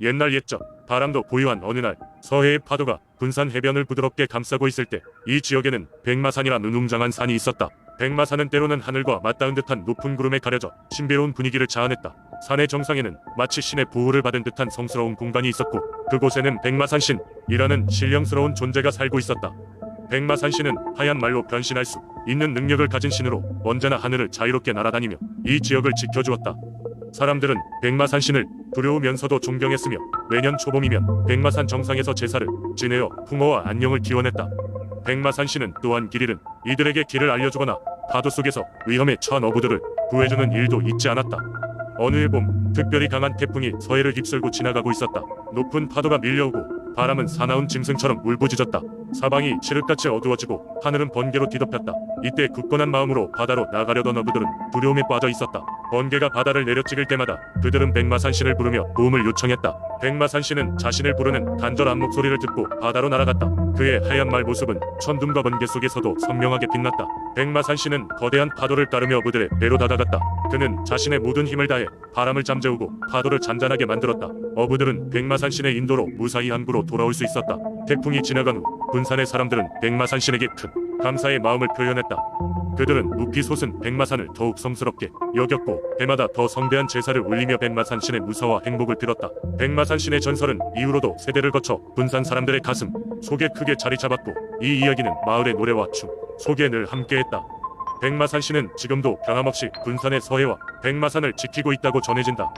옛날 옛적 바람도 고요한 어느 날 서해의 파도가 군산 해변을 부드럽게 감싸고 있을 때 이 지역에는 백마산이라는 웅장한 산이 있었다. 백마산은 때로는 하늘과 맞닿은 듯한 높은 구름에 가려져 신비로운 분위기를 자아냈다. 산의 정상에는 마치 신의 보호를 받은 듯한 성스러운 공간이 있었고 그곳에는 백마산신이라는 신령스러운 존재가 살고 있었다. 백마산신은 하얀 말로 변신할 수 있는 능력을 가진 신으로 언제나 하늘을 자유롭게 날아다니며 이 지역을 지켜주었다. 사람들은 백마산신을 두려우면서도 존경했으며 매년 초봄이면 백마산 정상에서 제사를 지내어 풍어와 안녕을 기원했다. 백마산신은 또한 길 잃은 이들에게 길을 알려주거나 파도 속에서 위험에 처한 어부들을 구해주는 일도 잊지 않았다. 어느 해 봄 특별히 강한 태풍이 서해를 휩쓸고 지나가고 있었다. 높은 파도가 밀려오고 바람은 사나운 짐승처럼 울부짖었다. 사방이 칠흑같이 어두워지고 하늘은 번개로 뒤덮였다. 이때 굳건한 마음으로 바다로 나가려던 어부들은 두려움에 빠져 있었다. 번개가 바다를 내려찍을 때마다 그들은 백마산신을 부르며 도움을 요청했다. 백마산신은 자신을 부르는 간절한 목소리를 듣고 바다로 날아갔다. 그의 하얀 말 모습은 천둥과 번개 속에서도 선명하게 빛났다. 백마산신은 거대한 파도를 따르며 어부들의 배로 다가갔다. 그는 자신의 모든 힘을 다해 바람을 잠재우고 파도를 잔잔하게 만들었다. 어부들은 백마산신의 인도로 무사히 항구로 돌아올 수 있었다. 태풍이 지나간 후 군산의 사람들은 백마산신에게 큰 감사의 마음을 표현했다. 그들은 높이 솟은 백마산을 더욱 성스럽게 여겼고 해마다 더 성대한 제사를 올리며 백마산신의 무사와 행복을 빌었다. 백마산신의 전설은 이후로도 세대를 거쳐 군산 사람들의 가슴 속에 크게 자리 잡았고 이 이야기는 마을의 노래와 춤 속에 늘 함께했다. 백마산신은 지금도 변함없이 군산의 서해와 백마산을 지키고 있다고 전해진다.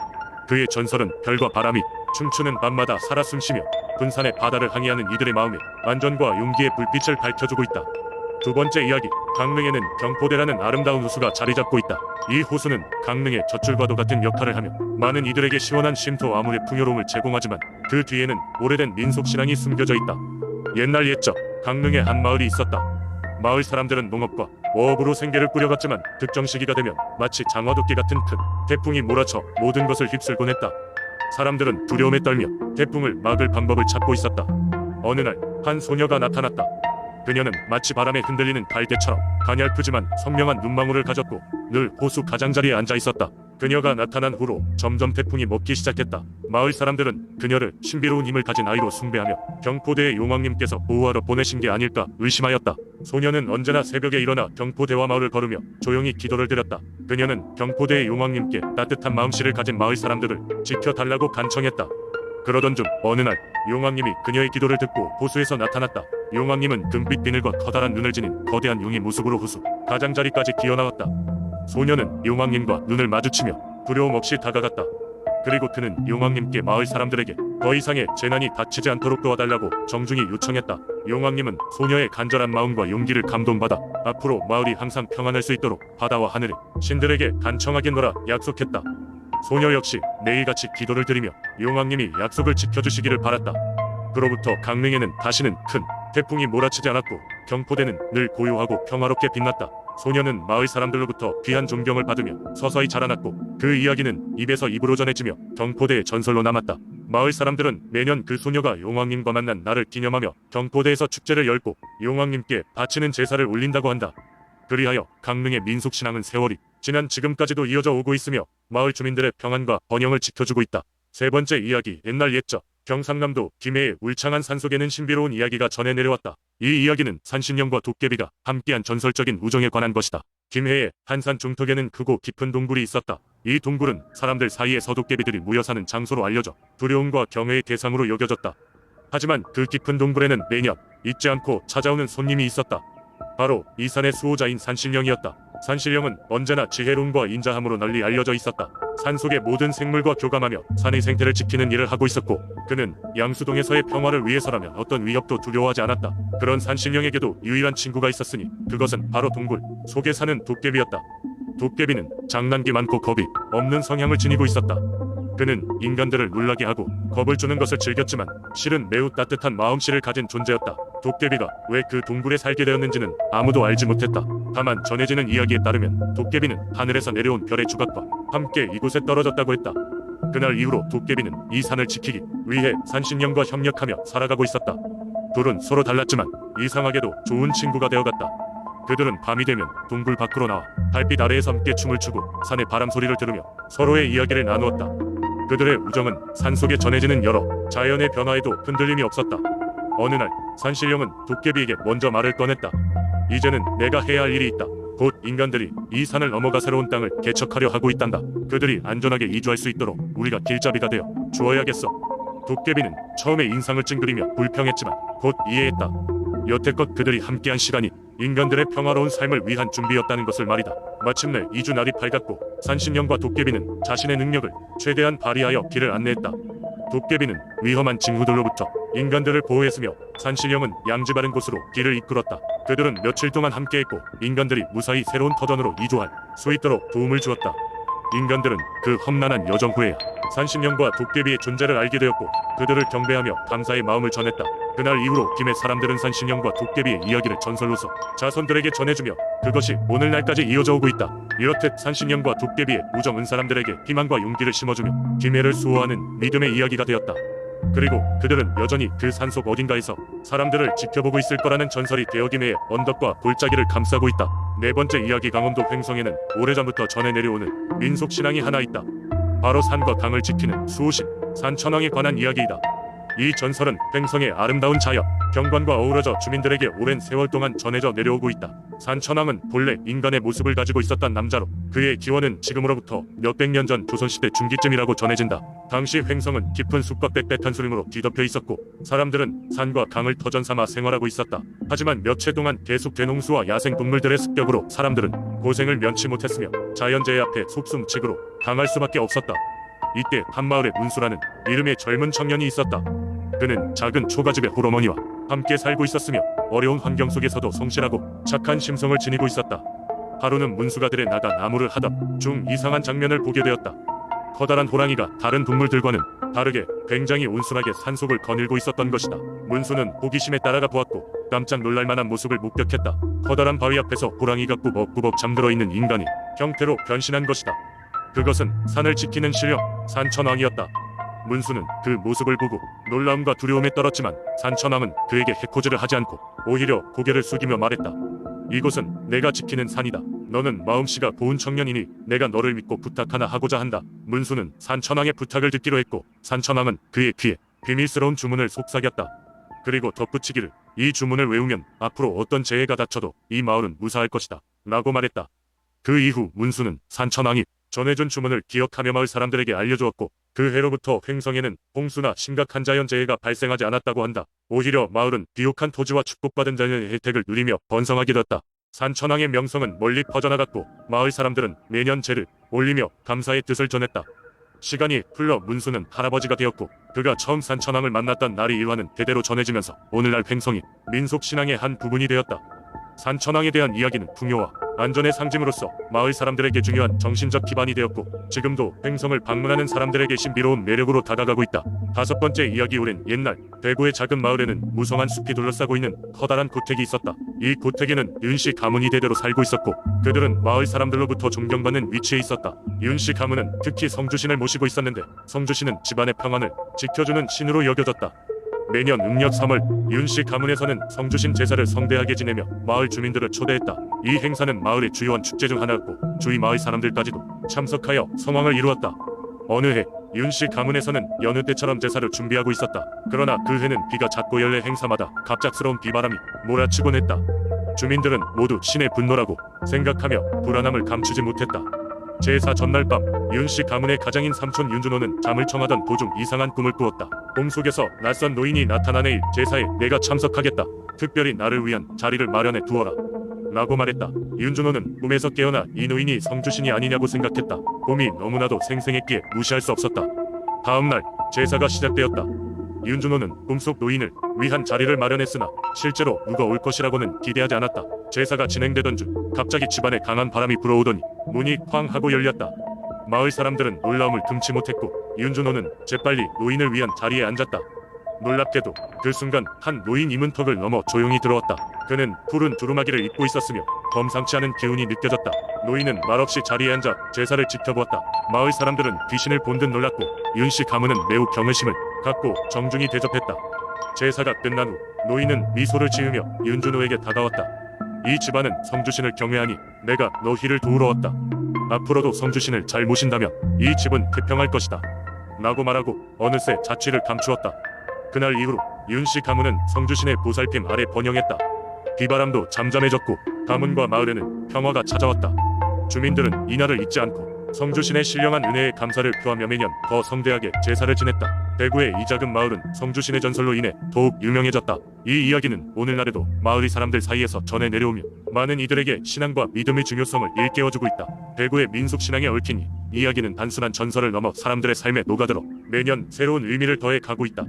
그의 전설은 별과 바람이 춤추는 밤마다 살아 숨쉬며 군산의 바다를 항해하는 이들의 마음에 안전과 용기의 불빛을 밝혀주고 있다. 두 번째 이야기, 강릉에는 경포대라는 아름다운 호수가 자리잡고 있다. 이 호수는 강릉의 젖줄과도 같은 역할을 하며 많은 이들에게 시원한 쉼터 아물의 풍요로움을 제공하지만 그 뒤에는 오래된 민속신앙이 숨겨져 있다. 옛날 옛적 강릉에 한 마을이 있었다. 마을 사람들은 농업과 어업으로 생계를 꾸려갔지만 특정 시기가 되면 마치 장화도끼 같은 큰 태풍이 몰아쳐 모든 것을 휩쓸곤 했다. 사람들은 두려움에 떨며 태풍을 막을 방법을 찾고 있었다. 어느 날 한 소녀가 나타났다. 그녀는 마치 바람에 흔들리는 갈대처럼 가냘프지만 선명한 눈망울을 가졌고 늘 호수 가장자리에 앉아 있었다. 그녀가 나타난 후로 점점 태풍이 먹기 시작했다. 마을 사람들은 그녀를 신비로운 힘을 가진 아이로 숭배하며 경포대의 용왕님께서 보호하러 보내신 게 아닐까 의심하였다. 소녀는 언제나 새벽에 일어나 경포대와 마을을 걸으며 조용히 기도를 드렸다. 그녀는 경포대의 용왕님께 따뜻한 마음씨를 가진 마을 사람들을 지켜달라고 간청했다. 그러던 중 어느 날 용왕님이 그녀의 기도를 듣고 호수에서 나타났다. 용왕님은 금빛 비늘과 커다란 눈을 지닌 거대한 용의 모습으로 호수 가장자리까지 기어나왔다. 소녀는 용왕님과 눈을 마주치며 두려움 없이 다가갔다. 그리고 그는 용왕님께 마을 사람들에게 더 이상의 재난이 닥치지 않도록 도와달라고 정중히 요청했다. 용왕님은 소녀의 간절한 마음과 용기를 감동받아 앞으로 마을이 항상 평안할 수 있도록 바다와 하늘의 신들에게 간청하겠노라 약속했다. 소녀 역시 매일같이 기도를 드리며 용왕님이 약속을 지켜주시기를 바랐다. 그로부터 강릉에는 다시는 큰 태풍이 몰아치지 않았고 경포대는 늘 고요하고 평화롭게 빛났다. 소녀는 마을 사람들로부터 귀한 존경을 받으며 서서히 자라났고 그 이야기는 입에서 입으로 전해지며 경포대의 전설로 남았다. 마을 사람들은 매년 그 소녀가 용왕님과 만난 날을 기념하며 경포대에서 축제를 열고 용왕님께 바치는 제사를 올린다고 한다. 그리하여 강릉의 민속신앙은 세월이 지난 지금까지도 이어져 오고 있으며 마을 주민들의 평안과 번영을 지켜주고 있다. 세 번째 이야기, 옛날 옛적 경상남도 김해의 울창한 산속에는 신비로운 이야기가 전해 내려왔다. 이 이야기는 산신령과 도깨비가 함께한 전설적인 우정에 관한 것이다. 김해의 한산 중턱에는 크고 깊은 동굴이 있었다. 이 동굴은 사람들 사이에서 도깨비들이 모여 사는 장소로 알려져 두려움과 경외의 대상으로 여겨졌다. 하지만 그 깊은 동굴에는 매년 잊지 않고 찾아오는 손님이 있었다. 바로 이 산의 수호자인 산신령이었다. 산신령은 언제나 지혜로움과 인자함으로 널리 알려져 있었다. 산속의 모든 생물과 교감하며 산의 생태를 지키는 일을 하고 있었고 그는 양수동에서의 평화를 위해서라면 어떤 위협도 두려워하지 않았다. 그런 산신령에게도 유일한 친구가 있었으니 그것은 바로 동굴 속에 사는 도깨비였다. 도깨비는 장난기 많고 겁이 없는 성향을 지니고 있었다. 그는 인간들을 놀라게 하고 겁을 주는 것을 즐겼지만 실은 매우 따뜻한 마음씨를 가진 존재였다. 도깨비가 왜 그 동굴에 살게 되었는지는 아무도 알지 못했다. 다만 전해지는 이야기에 따르면 도깨비는 하늘에서 내려온 별의 주각과 함께 이곳에 떨어졌다고 했다. 그날 이후로 도깨비는 이 산을 지키기 위해 산신령과 협력하며 살아가고 있었다. 둘은 서로 달랐지만 이상하게도 좋은 친구가 되어갔다. 그들은 밤이 되면 동굴 밖으로 나와 달빛 아래에서 함께 춤을 추고 산의 바람 소리를 들으며 서로의 이야기를 나누었다. 그들의 우정은 산속에 전해지는 여러 자연의 변화에도 흔들림이 없었다. 어느 날 산신령은 도깨비에게 먼저 말을 꺼냈다. 이제는 내가 해야 할 일이 있다. 곧 인간들이 이 산을 넘어가 새로운 땅을 개척하려 하고 있단다. 그들이 안전하게 이주할 수 있도록 우리가 길잡이가 되어 주어야겠어. 도깨비는 처음에 인상을 찡그리며 불평했지만 곧 이해했다. 여태껏 그들이 함께한 시간이 인간들의 평화로운 삶을 위한 준비였다는 것을 말이다. 마침내 이주 날이 밝았고 산신령과 도깨비는 자신의 능력을 최대한 발휘하여 길을 안내했다. 도깨비는 위험한 징후들로부터 인간들을 보호했으며 산신령은 양지 바른 곳으로 길을 이끌었다. 그들은 며칠 동안 함께했고 인간들이 무사히 새로운 터전으로 이주할 수 있도록 도움을 주었다. 인간들은 그 험난한 여정 후에야 산신령과 도깨비의 존재를 알게 되었고 그들을 경배하며 감사의 마음을 전했다. 그날 이후로 김해 사람들은 산신령과 도깨비의 이야기를 전설로서 자손들에게 전해주며 그것이 오늘날까지 이어져 오고 있다. 이렇듯 산신령과 도깨비의 우정은 사람들에게 희망과 용기를 심어주며 김해를 수호하는 믿음의 이야기가 되었다. 그리고 그들은 여전히 그 산속 어딘가에서 사람들을 지켜보고 있을 거라는 전설이 되어 김해의 언덕과 골짜기를 감싸고 있다. 네 번째 이야기, 강원도 횡성에는 오래전부터 전해 내려오는 민속신앙이 하나 있다. 바로 산과 강을 지키는 수호신 산천왕에 관한 이야기이다. 이 전설은 횡성의 아름다운 자연, 경관과 어우러져 주민들에게 오랜 세월 동안 전해져 내려오고 있다. 산천왕은 본래 인간의 모습을 가지고 있었던 남자로 그의 기원은 지금으로부터 몇백 년 전 조선시대 중기쯤이라고 전해진다. 당시 횡성은 깊은 숲과 빽빽한 수림으로 뒤덮여 있었고 사람들은 산과 강을 터전 삼아 생활하고 있었다. 하지만 몇 해 동안 계속 대농수와 야생동물들의 습격으로 사람들은 고생을 면치 못했으며 자연재해 앞에 속숨치기로 당할 수밖에 없었다. 이때 한마을에 문수라는 이름의 젊은 청년이 있었다. 그는 작은 초가집의 홀어머니와 함께 살고 있었으며 어려운 환경 속에서도 성실하고 착한 심성을 지니고 있었다. 하루는 문수가 들에 나가 나무를 하던 중 이상한 장면을 보게 되었다. 커다란 호랑이가 다른 동물들과는 다르게 굉장히 온순하게 산속을 거닐고 있었던 것이다. 문수는 호기심에 따라가 보았고 깜짝 놀랄 만한 모습을 목격했다. 커다란 바위 앞에서 호랑이가 꾸벅꾸벅 잠들어 있는 인간이 형태로 변신한 것이다. 그것은 산을 지키는 신령 산천왕이었다. 문수는 그 모습을 보고 놀라움과 두려움에 떨었지만 산천왕은 그에게 해코지를 하지 않고 오히려 고개를 숙이며 말했다. 이곳은 내가 지키는 산이다. 너는 마음씨가 고운 청년이니 내가 너를 믿고 부탁 하나 하고자 한다. 문수는 산천왕의 부탁을 듣기로 했고 산천왕은 그의 귀에 비밀스러운 주문을 속삭였다. 그리고 덧붙이기를 이 주문을 외우면 앞으로 어떤 재해가 닥쳐도 이 마을은 무사할 것이다 라고 말했다. 그 이후 문수는 산천왕이 전해준 주문을 기억하며 마을 사람들에게 알려주었고 그 해로부터 횡성에는 홍수나 심각한 자연재해가 발생하지 않았다고 한다. 오히려 마을은 비옥한 토지와 축복받은 자연의 혜택을 누리며 번성하게 되었다. 산천왕의 명성은 멀리 퍼져나갔고 마을 사람들은 매년 제를 올리며 감사의 뜻을 전했다. 시간이 흘러 문수는 할아버지가 되었고 그가 처음 산천왕을 만났던 날의 일화는 대대로 전해지면서 오늘날 횡성이 민속신앙의 한 부분이 되었다. 산천왕에 대한 이야기는 풍요와 안전의 상징으로서 마을 사람들에게 중요한 정신적 기반이 되었고 지금도 횡성을 방문하는 사람들에게 신비로운 매력으로 다가가고 있다. 다섯 번째 이야기, 오랜 옛날 대구의 작은 마을에는 무성한 숲이 둘러싸고 있는 커다란 고택이 있었다. 이 고택에는 윤씨 가문이 대대로 살고 있었고 그들은 마을 사람들로부터 존경받는 위치에 있었다. 윤씨 가문은 특히 성주신을 모시고 있었는데 성주신은 집안의 평안을 지켜주는 신으로 여겨졌다. 매년 음력 3월 윤씨 가문에서는 성주신 제사를 성대하게 지내며 마을 주민들을 초대했다. 이 행사는 마을의 주요한 축제 중 하나였고 주위 마을 사람들까지도 참석하여 성황을 이루었다. 어느 해 윤씨 가문에서는 여느 때처럼 제사를 준비하고 있었다. 그러나 그 해는 비가 잦고 연례 행사마다 갑작스러운 비바람이 몰아치곤 했다. 주민들은 모두 신의 분노라고 생각하며 불안함을 감추지 못했다. 제사 전날 밤 윤씨 가문의 가장인 삼촌 윤준호는 잠을 청하던 도중 이상한 꿈을 꾸었다. 꿈속에서 낯선 노인이 나타나 내일 제사에 내가 참석하겠다. 특별히 나를 위한 자리를 마련해 두어라 라고 말했다. 윤준호는 꿈에서 깨어나 이 노인이 성주신이 아니냐고 생각했다. 꿈이 너무나도 생생했기에 무시할 수 없었다. 다음날 제사가 시작되었다. 윤준호는 꿈속 노인을 위한 자리를 마련했으나 실제로 누가 올 것이라고는 기대하지 않았다. 제사가 진행되던 중 갑자기 집안에 강한 바람이 불어오더니 문이 쾅 하고 열렸다. 마을 사람들은 놀라움을 금치 못했고 윤준호는 재빨리 노인을 위한 자리에 앉았다. 놀랍게도 그 순간 한 노인이 문턱을 넘어 조용히 들어왔다. 그는 푸른 두루마기를 입고 있었으며 범상치 않은 기운이 느껴졌다. 노인은 말없이 자리에 앉아 제사를 지켜보았다. 마을 사람들은 귀신을 본 듯 놀랐고 윤씨 가문은 매우 경외심을 갖고 정중히 대접했다. 제사가 끝난 후 노인은 미소를 지으며 윤준호에게 다가왔다. 이 집안은 성주신을 경외하니 내가 너희를 도우러 왔다. 앞으로도 성주신을 잘 모신다면 이 집은 태평할 것이다. 라고 말하고 어느새 자취를 감추었다. 그날 이후로 윤씨 가문은 성주신의 보살핌 아래 번영했다. 비바람도 잠잠해졌고 가문과 마을에는 평화가 찾아왔다. 주민들은 이날을 잊지 않고 성주신의 신령한 은혜에 감사를 표하며 매년 더 성대하게 제사를 지냈다. 대구의 이 작은 마을은 성주신의 전설로 인해 더욱 유명해졌다. 이 이야기는 오늘날에도 마을의 사람들 사이에서 전해 내려오며 많은 이들에게 신앙과 믿음의 중요성을 일깨워주고 있다. 대구의 민속신앙에 얽힌 이 이야기는 단순한 전설을 넘어 사람들의 삶에 녹아들어 매년 새로운 의미를 더해 가고 있다.